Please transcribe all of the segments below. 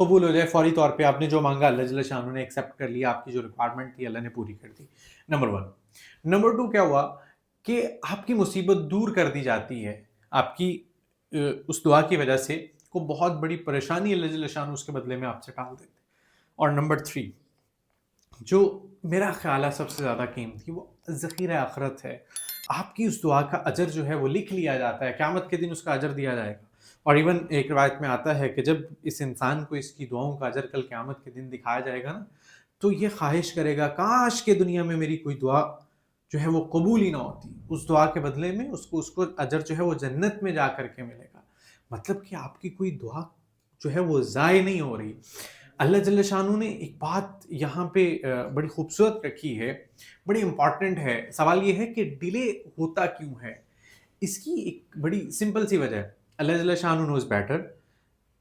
قبول ہو جائے فوری طور پہ. آپ نے جو مانگا اللہ جل شانہ نے ایکسیپٹ کر لیا, آپ کی جو ریکوائرمنٹ تھی اللہ نے پوری کر دی. نمبر 1. نمبر 2 کیا ہوا کہ آپ کی مصیبت دور کر دی جاتی ہے, آپ کی اس دعا کی وجہ سے کو بہت بڑی پریشانی اللہ جل شانہ اس کے بدلے میں آپ سے ٹال دیتے. اور نمبر 3 جو میرا خیال ہے سب سے زیادہ قیمتی, وہ ذخیرہ آخرت ہے. آپ کی اس دعا کا اجر جو ہے وہ لکھ لیا جاتا ہے, قیامت کے دن اس کا اجر دیا جائے گا. اور ایون ایک روایت میں آتا ہے کہ جب اس انسان کو اس کی دعاؤں کا اجر کل قیامت کے دن دکھایا جائے گا نا, تو یہ خواہش کرے گا کاش کہ دنیا میں میری کوئی دعا جو ہے وہ قبول ہی نہ ہوتی. اس دعا کے بدلے میں اس کو اجر جو ہے وہ جنت میں جا کر کے ملے گا. مطلب کہ آپ کی کوئی دعا جو ہے وہ ضائع نہیں ہو رہی. اللہ جل شانہ نے ایک بات یہاں پہ بڑی خوبصورت رکھی ہے, بڑی امپورٹنٹ ہے. سوال یہ ہے کہ ڈیلے ہوتا کیوں ہے؟ اس کی ایک بڑی سمپل سی وجہ ہے. اللہ جل شانہ نوز بیٹر.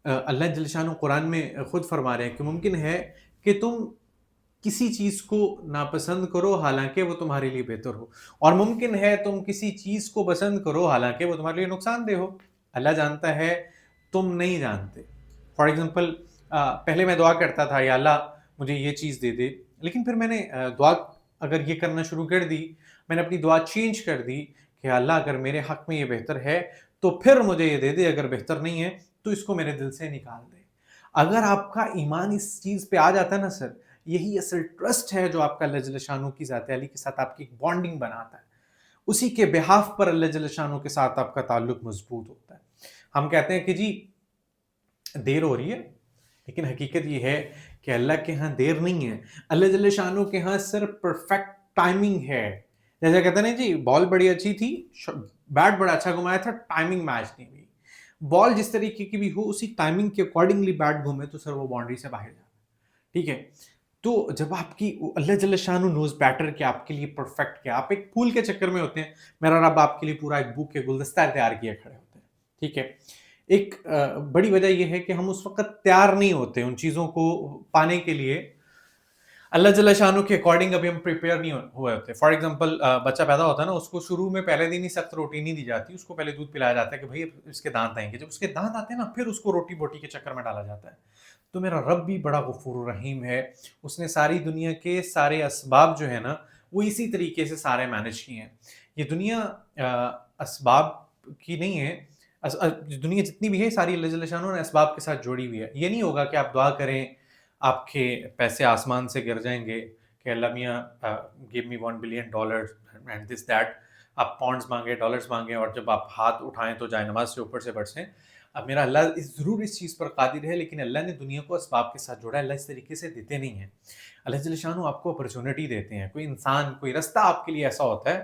اللہ جل شانہ قرآن میں خود فرما رہے ہیں کہ ممکن ہے کہ تم کسی چیز کو ناپسند کرو حالانکہ وہ تمہارے لیے بہتر ہو, اور ممکن ہے تم کسی چیز کو پسند کرو حالانکہ وہ تمہارے لیے نقصان دہ ہو. اللہ جانتا ہے, تم نہیں جانتے. فار ایگزامپل پہلے میں دعا کرتا تھا یا اللہ مجھے یہ چیز دے دے, لیکن پھر میں نے دعا اگر یہ کرنا شروع کر دی, میں نے اپنی دعا چینج کر دی کہ اللہ اگر میرے حق میں یہ بہتر ہے تو پھر مجھے یہ دے دے, اگر بہتر نہیں ہے تو اس کو میرے دل سے نکال دے. اگر آپ کا ایمان اس چیز پہ آ جاتا ہے نا سر, یہی اصل ٹرسٹ ہے جو آپ کا اللہ جل شانہ کی ذات علی کے ساتھ آپ کی ایک بانڈنگ بناتا ہے. اسی کے بہاف پر اللہ جل شانہ کے ساتھ آپ کا تعلق مضبوط ہوتا ہے. ہم کہتے ہیں کہ جی دیر ہو رہی ہے, لیکن حقیقت یہ ہے کہ اللہ کے ہاں دیر نہیں ہے. اللہ جل شانہ کے ہاں صرف پرفیکٹ ٹائمنگ ہے. جیسے کہتے ہیں جی بال بڑی اچھی تھی, بیٹ بڑا اچھا گھمایا تھا, ٹائمنگ میچ نہیں ہوئی. بال جس طریقے کی بھی ہو اسی ٹائمنگ کے اکارڈنگلی بیٹ گھومے تو سر وہ باؤنڈری سے باہر جاتا ہے. ٹھیک ہے, تو جب آپ کی اللہ جل شانہ نوز بیٹر کہ آپ کے لیے پرفیکٹ کیا, آپ ایک پھول کے چکر میں ہوتے ہیں, میرا رب آپ کے لیے پورا ایک بک کے گلدستہ تیار کیے کھڑے ہوتے ہیں. ٹھیک ہے, ایک بڑی وجہ یہ ہے کہ ہم اس وقت تیار نہیں ہوتے ان چیزوں کو پانے کے لیے. اللہ جل شانہ کے اکارڈنگ ابھی ہم پریپیئر نہیں ہوئے ہوتے. فار ایگزامپل بچہ پیدا ہوتا ہے نا, اس کو شروع میں پہلے دن ہی سخت روٹی نہیں دی جاتی, اس کو پہلے دودھ پلایا جاتا ہے کہ بھائی اس کے دانت آئیں گے. جب اس کے دانت آتے ہیں نا پھر اس کو روٹی بوٹی کے چکر میں ڈالا جاتا ہے. تو میرا رب بھی بڑا غفور رحیم ہے, اس نے ساری دنیا کے سارے اسباب جو ہے نا وہ اسی طریقے سے سارے مینج کیے ہیں. یہ دنیا اسباب کی نہیں ہے, دنیا جتنی بھی ہے ساری اللہ جل شانہ نے اسباب کے ساتھ جوڑی ہوئی ہے. یہ نہیں ہوگا کہ آپ دعا کریں آپ کے پیسے آسمان سے گر جائیں گے کہ اللہ میاں give me $1 billion and this that. آپ پاؤنڈز مانگیں, ڈالرز مانگیں, اور جب آپ ہاتھ اٹھائیں تو جائے نماز سے اوپر سے برسیں. اب میرا اللہ ضرور اس چیز پر قادر ہے, لیکن اللہ نے دنیا کو اسباب کے ساتھ جوڑا ہے. اللہ اس طریقے سے دیتے نہیں ہیں. اللہ جل شانہ آپ کو اپرچونٹی دیتے ہیں. کوئی انسان, کوئی رستہ آپ کے لیے ایسا ہوتا ہے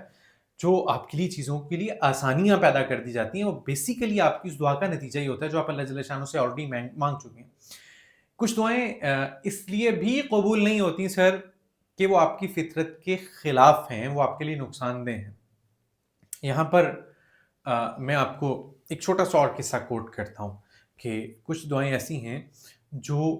جو آپ کے لیے چیزوں کے لیے آسانیاں پیدا کر دی جاتی ہیں, اور بیسیکلی آپ کی اس دعا کا نتیجہ ہی ہوتا ہے جو آپ اللہ جل شانہ سے آلریڈی مانگ چکے ہیں. کچھ دعائیں اس لیے بھی قبول نہیں ہوتی سر کہ وہ آپ کی فطرت کے خلاف ہیں, وہ آپ کے لیے نقصان دہ ہیں. یہاں پر میں آپ کو ایک چھوٹا سا اور قصہ کوٹ کرتا ہوں کہ کچھ دعائیں ایسی ہیں جو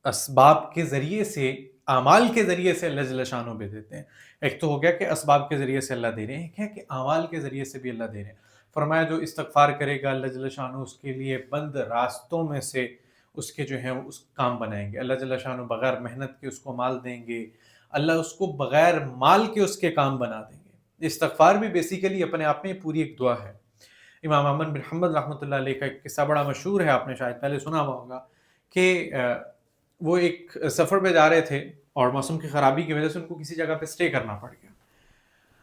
اسباب کے ذریعے سے, اعمال کے ذریعے سے اللہ جل شانہ بھی دیتے ہیں. ایک تو ہو گیا کہ اسباب کے ذریعے سے اللہ دے رہے ہیں, ایک ہے کہ اعمال کے ذریعے سے بھی اللہ دے رہے ہیں. فرمایا جو استغفار کرے گا اللہ جل شانہ اس کے لیے بند راستوں میں سے اس کے جو ہیں اس کام بنائیں گے. اللہ جل شانہ بغیر محنت کے اس کو مال دیں گے, اللہ اس کو بغیر مال کے اس کے کام بنا دیں گے. استغفار بھی بیسیکلی اپنے آپ میں پوری ایک دعا ہے. امام احمد بن حنبل رحمۃ اللہ علیہ کا ایک قصہ بڑا مشہور ہے, آپ نے شاید پہلے سنا ہوا ہوگا کہ وہ ایک سفر پہ جا رہے تھے اور موسم کی خرابی کی وجہ سے ان کو کسی جگہ پہ اسٹے کرنا پڑ گیا.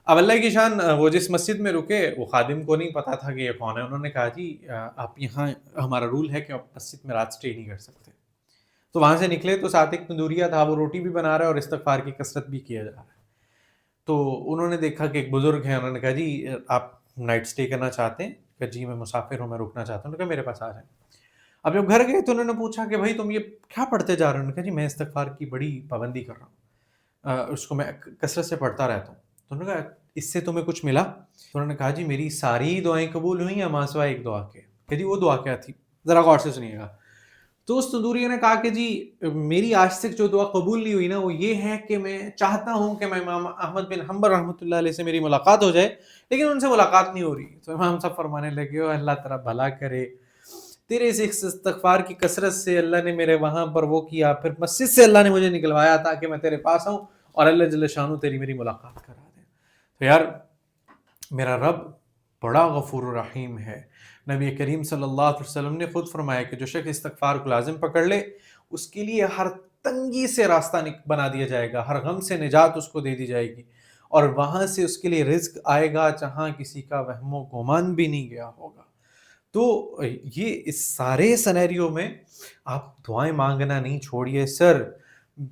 اب اللہ کی شان, وہ جس مسجد میں رکے وہ خادم کو نہیں پتا تھا کہ یہ کون ہے. انہوں نے کہا جی آپ یہاں, ہمارا رول ہے کہ آپ مسجد میں رات اسٹے نہیں کر سکتے. تو وہاں سے نکلے تو ساتھ ایک تندوریا تھا, وہ روٹی بھی بنا رہا ہے اور استغفار کی کثرت بھی کیا جا رہا ہے. تو انہوں نے دیکھا کہ ایک بزرگ ہیں, انہوں نے کہا جی آپ نائٹ اسٹے کرنا چاہتے ہیں؟ کہ جی میں مسافر ہوں, میں رکنا چاہتا ہوں. انہوں نے کہا میرے پاس آ جائیں. اب جب گھر گئے تو انہوں نے پوچھا کہ بھائی تم یہ کیا پڑھتے جا رہے ہو؟ انہوں نے کہا جی میں استغفار کی بڑی پابندی کر رہا ہوں, اس کو میں کثرت سے پڑھتا رہتا ہوں. تو انہوں نے کہا اس سے تمہیں کچھ ملا؟ تو انہوں نے کہا جی میری ساری دعائیں قبول ہوئیں ماں سوائے ایک دعا کے. کہ جی وہ دعا کیا تھی, ذرا غور سے سنیے گا. تو اس تندوری نے کہا کہ جی میری آج تک جو دعا قبول نہیں ہوئی نا وہ یہ ہے کہ میں چاہتا ہوں کہ میں امام احمد بن حنبل رحمۃ اللہ علیہ سے میری ملاقات ہو جائے, لیکن ان سے ملاقات نہیں ہو رہی. تو امام صاحب فرمانے لگے اللہ تعالیٰ بھلا کرے, تیرے اس استغفار کی کثرت سے اللہ نے میرے وہاں پر وہ کیا، پھر مسجد سے اللہ نے مجھے نکلوایا تاکہ میں تیرے پاس آؤں اور اللہ جل شانہ تیری میری ملاقات کرا دے۔ تو یار میرا رب بڑا غفور رحیم ہے۔ نبی کریم صلی اللہ علیہ وسلم نے خود فرمایا کہ جو شخص استغفار کو لازم پکڑ لے اس کے لیے ہر تنگی سے راستہ بنا دیا جائے گا، ہر غم سے نجات اس کو دے دی جائے گی، اور وہاں سے اس کے لیے رزق آئے گا جہاں کسی کا وہم و گمان بھی نہیں گیا ہوگا۔ تو یہ اس سارے سینیریو میں آپ دعائیں مانگنا نہیں چھوڑیے سر۔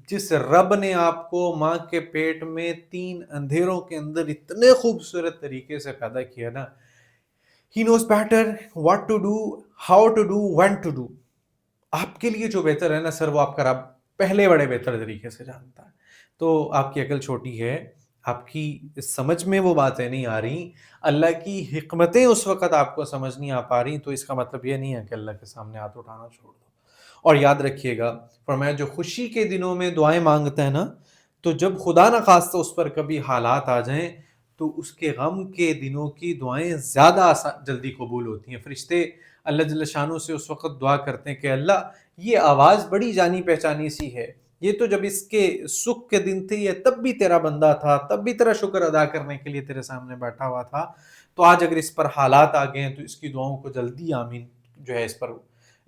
جس رب نے آپ کو ماں کے پیٹ میں 3 اندھیروں کے اندر اتنے خوبصورت طریقے سے پیدا کیا نا، He knows better what to do, how to do, when to do. آپ کے لیے جو بہتر ہے نا سر، وہ آپ کا رب پہلے بڑے بہتر طریقے سے جانتا ہے۔ تو آپ کی عقل چھوٹی ہے، آپ کی سمجھ میں وہ باتیں نہیں آ رہی، اللہ کی حکمتیں اس وقت آپ کو سمجھ نہیں آ پا رہی، تو اس کا مطلب یہ نہیں ہے کہ اللہ کے سامنے ہاتھ اٹھانا چھوڑ دو۔ اور یاد رکھیے گا، فرمایا جو خوشی کے دنوں میں دعائیں مانگتے ہیں نا، تو جب خدا نخواستہ اس پر کبھی حالات آ جائیں تو اس کے غم کے دنوں کی دعائیں زیادہ جلدی قبول ہوتی ہیں۔ فرشتے اللہ جل شانہ سے اس وقت دعا کرتے ہیں کہ اللہ یہ آواز بڑی جانی پہچانی سی ہے، یہ تو جب اس کے سکھ کے دن تھے یہ تب بھی تیرا بندہ تھا، تب بھی تیرا شکر ادا کرنے کے لیے تیرے سامنے بیٹھا ہوا تھا، تو آج اگر اس پر حالات آ گئے ہیں تو اس کی دعاؤں کو جلدی آمین جو ہے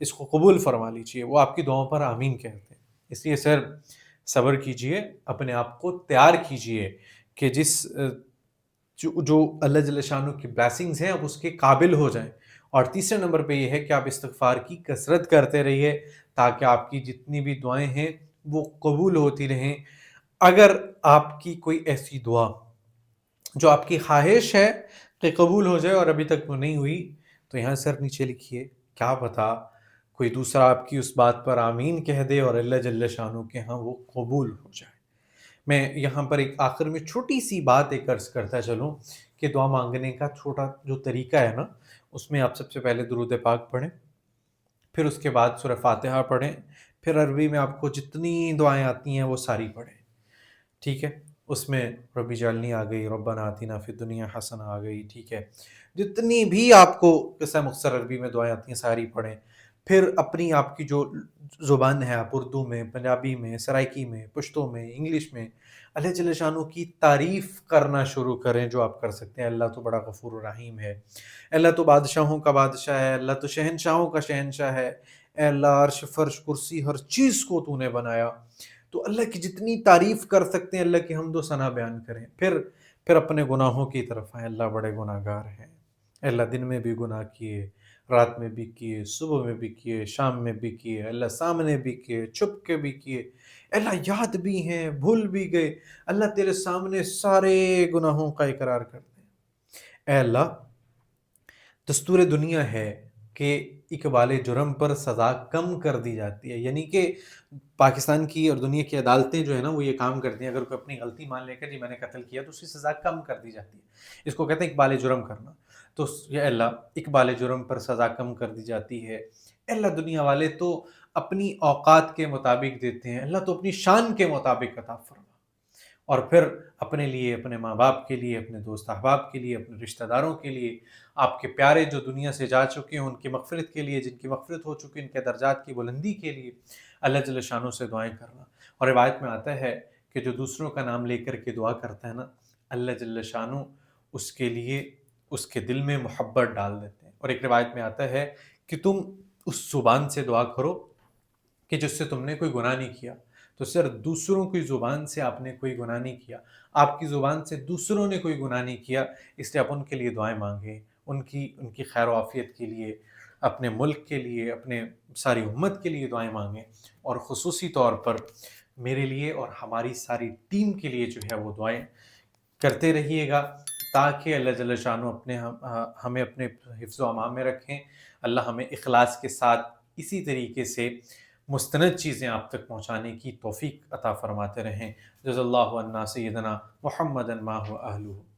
اس کو قبول فرما لیجیے۔ وہ آپ کی دعاؤں پر آمین کہتے ہیں۔ اس لیے سر صبر کیجئے، اپنے آپ کو تیار کیجئے کہ جو اللہ جل شانہ کی بلیسنگز ہیں اب اس کے قابل ہو جائیں۔ اور تیسرے نمبر پہ یہ ہے کہ آپ استغفار کی کثرت کرتے رہیے تاکہ آپ کی جتنی بھی دعائیں ہیں وہ قبول ہوتی رہیں۔ اگر آپ کی کوئی ایسی دعا جو آپ کی خواہش ہے کہ قبول ہو جائے اور ابھی تک وہ نہیں ہوئی، تو یہاں سر نیچے لکھیے، کیا پتا کوئی دوسرا آپ کی اس بات پر آمین کہہ دے اور اللہ جل شانہ کے ہاں وہ قبول ہو جائے۔ میں یہاں پر ایک آخر میں چھوٹی سی بات ایک عرض کرتا چلوں کہ دعا مانگنے کا چھوٹا جو طریقہ ہے نا، اس میں آپ سب سے پہلے درود پاک پڑھیں، پھر اس کے بعد سورہ فاتحہ پڑھیں، پھر عربی میں آپ کو جتنی دعائیں آتی ہیں وہ ساری پڑھیں، ٹھیک ہے؟ اس میں ربی جعلنی آ گئی، ربنا آتنا فی الدنیا حسنہ آ گئی، ٹھیک ہے؟ جتنی بھی آپ کو قصہ مختصر عربی میں دعائیں آتی ہیں ساری پڑھیں، پھر اپنی آپ کی جو زبان ہے، آپ اردو میں، پنجابی میں، سرائکی میں، پشتو میں، انگلش میں اللہ جل شانہ کی تعریف کرنا شروع کریں جو آپ کر سکتے ہیں۔ اللہ تو بڑا غفور و رحیم ہے، اللہ تو بادشاہوں کا بادشاہ ہے، اللہ تو شہنشاہوں کا شہنشاہ ہے، اے اللہ عرش فرش کرسی ہر چیز کو تو نے بنایا۔ تو اللہ کی جتنی تعریف کر سکتے ہیں اللہ کی حمد و ثنا بیان کریں، پھر اپنے گناہوں کی طرف آئیں، اللہ بڑے گناہ گار ہیں، اے اللہ دن میں بھی گناہ کیے، رات میں بھی کیے، صبح میں بھی کیے، شام میں بھی کیے، اللہ سامنے بھی کیے، چھپ کے بھی کیے، اللہ یاد بھی ہیں، بھول بھی گئے، اللہ تیرے سامنے سارے گناہوں کا اقرار کرتے ہیں۔ اے اللہ دستور دنیا ہے کہ اقبال جرم پر سزا کم کر دی جاتی ہے، یعنی کہ پاکستان کی اور دنیا کی عدالتیں جو ہے نا وہ یہ کام کرتی ہیں، اگر کوئی اپنی غلطی مان لے کر جی میں نے قتل کیا تو اس کی سزا کم کر دی جاتی ہے، اس کو کہتے ہیں اقبال جرم کرنا۔ تو یا اللہ اقبال جرم پر سزا کم کر دی جاتی ہے۔ اے اللہ دنیا والے تو اپنی اوقات کے مطابق دیتے ہیں، اللہ تو اپنی شان کے مطابق عطا فرما، اور پھر اپنے لیے، اپنے ماں باپ کے لیے، اپنے دوست احباب کے لیے، اپنے رشتہ داروں کے لیے، آپ کے پیارے جو دنیا سے جا چکے ہیں ان کی مغفرت کے لیے، جن کی مغفرت ہو چکی ان کے درجات کی بلندی کے لیے اللہ جل شانہ سے دعائیں کرنا۔ اور روایت میں آتا ہے کہ جو دوسروں کا نام لے کر کے دعا کرتا ہے نا، اللہ جل شانہ اس کے لیے اس کے دل میں محبت ڈال دیتے ہیں۔ اور ایک روایت میں آتا ہے کہ تم اس زبان سے دعا کرو کہ جس سے تم نے کوئی گناہ نہیں کیا۔ تو سر دوسروں کی زبان سے آپ نے کوئی گناہ نہیں کیا، آپ کی زبان سے دوسروں نے کوئی گناہ نہیں کیا، اس لیے آپ ان کے لیے دعائیں مانگیں، ان کی خیر و عافیت کے لیے، اپنے ملک کے لیے، اپنے ساری امت کے لیے دعائیں مانگیں، اور خصوصی طور پر میرے لیے اور ہماری ساری ٹیم کے لیے جو ہے وہ دعائیں کرتے رہیے گا تاکہ اللہ جل شانہ ہمیں اپنے حفظ و امان میں رکھیں، اللہ ہمیں اخلاص کے ساتھ اسی طریقے سے مستند چیزیں آپ تک پہنچانے کی توفیق عطا فرماتے رہیں۔ جزا اللہ عنا سیدنا محمد ما هو اہلہ۔